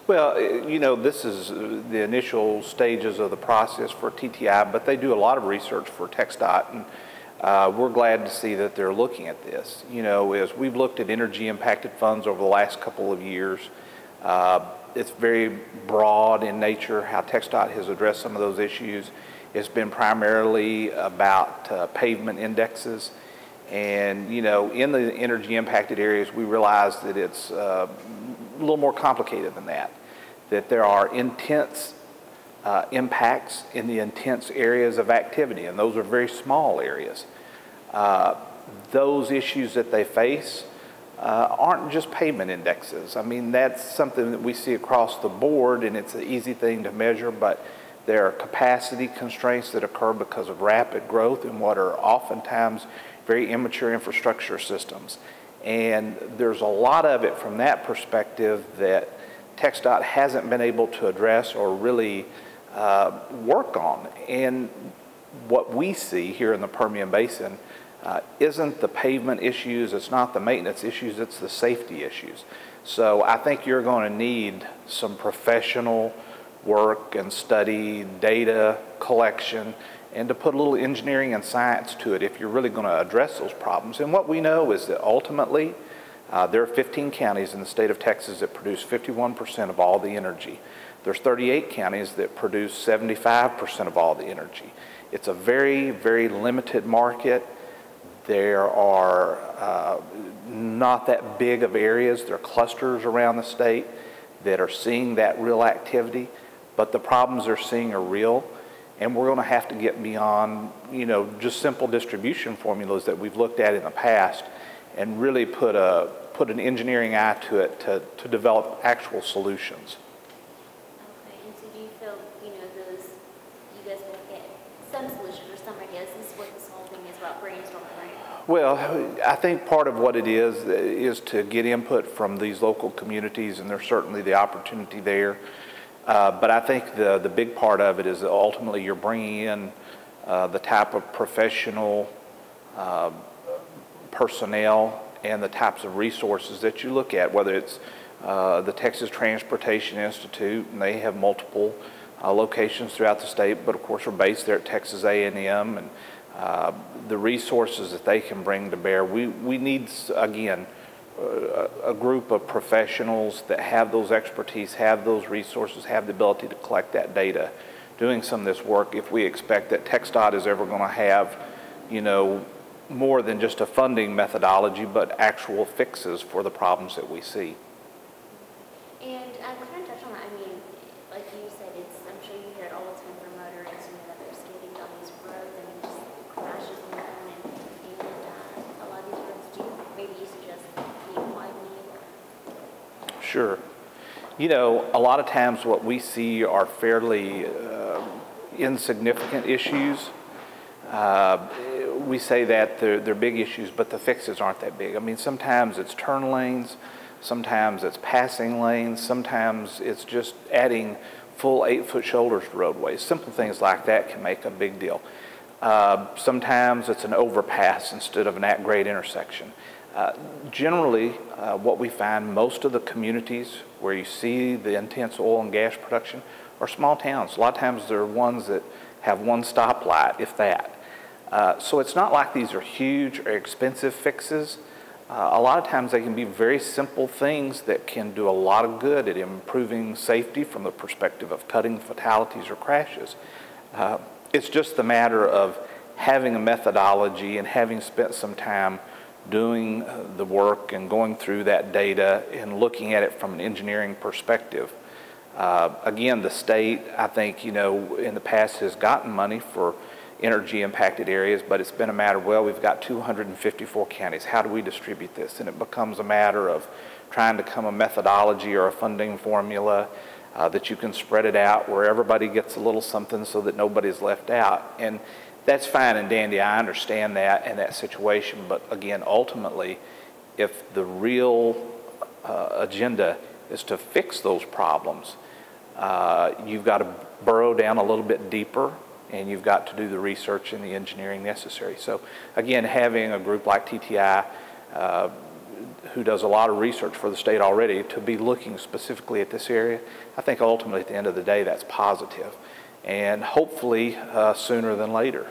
Well, you know, this is the initial stages of the process for TTI, but they do a lot of research for TxDOT, and we're glad to see that they're looking at this. You know, as we've looked at energy impacted funds over the last couple of years, it's very broad in nature how TxDOT has addressed some of those issues. It's been primarily about pavement indexes. And, you know, in the energy impacted areas, we realize that it's a little more complicated than that, that there are intense impacts in the intense areas of activity, and those are very small areas. Those issues that they face aren't just pavement indexes. I mean, that's something that we see across the board, and it's an easy thing to measure, but there are capacity constraints that occur because of rapid growth in what are oftentimes very immature infrastructure systems. And there's a lot of it from that perspective that TxDOT hasn't been able to address or really work on. And what we see here in the Permian Basin isn't the pavement issues, it's not the maintenance issues, it's the safety issues. So I think you're going to need some professional work and study, data collection, and to put a little engineering and science to it if you're really going to address those problems. And what we know is that ultimately there are 15 counties in the state of Texas that produce 51% of all the energy. There's 38 counties that produce 75% of all the energy. It's a very, very limited market. There are not that big of areas. There are clusters around the state that are seeing that real activity, but the problems they're seeing are real. And we're going to have to get beyond, you know, just simple distribution formulas that we've looked at in the past and really put an engineering eye to it to develop actual solutions. Okay, and so do you feel, you know, you guys will get some solution or some ideas? This is what this whole thing is about, brainstorming, right? Well, I think part of what it is to get input from these local communities, and there's certainly the opportunity there. But I think the big part of it is that ultimately you're bringing in the type of professional personnel and the types of resources that you look at, whether it's the Texas Transportation Institute, and they have multiple locations throughout the state, but of course we're based there at Texas A&M, and the resources that they can bring to bear. We need, again, a group of professionals that have those expertise, have those resources, have the ability to collect that data, doing some of this work if we expect that TxDOT is ever going to have, you know, more than just a funding methodology, but actual fixes for the problems that we see. And kind of touch on that, I mean, like you said, I'm sure you hear it all the time from motorists, you know, that they're skating down these roads and just crashes and a lot of these roads do, maybe you suggest widening. Sure. You know, a lot of times what we see are fairly insignificant issues. We say that they're big issues, but the fixes aren't that big. I mean, sometimes it's turn lanes, sometimes it's passing lanes, sometimes it's just adding full 8-foot shoulders to roadways. Simple things like that can make a big deal. Sometimes it's an overpass instead of an at-grade intersection. Generally, what we find, most of the communities where you see the intense oil and gas production are small towns. A lot of times they're ones that have one stoplight, if that. So it's not like these are huge or expensive fixes. A lot of times they can be very simple things that can do a lot of good at improving safety from the perspective of cutting fatalities or crashes. It's just the matter of having a methodology and having spent some time doing the work and going through that data and looking at it from an engineering perspective. Again, the state, I think, you know, in the past has gotten money for energy impacted areas, but it's been a matter of, well, we've got 254 counties. How do we distribute this? And it becomes a matter of trying to come a methodology or a funding formula that you can spread it out where everybody gets a little something so that nobody's left out. And that's fine and dandy. I understand that and that situation. But again, ultimately, if the real agenda is to fix those problems, you've got to burrow down a little bit deeper, and you've got to do the research and the engineering necessary. So again, having a group like TTI who does a lot of research for the state already, to be looking specifically at this area, I think ultimately at the end of the day that's positive, and hopefully sooner than later.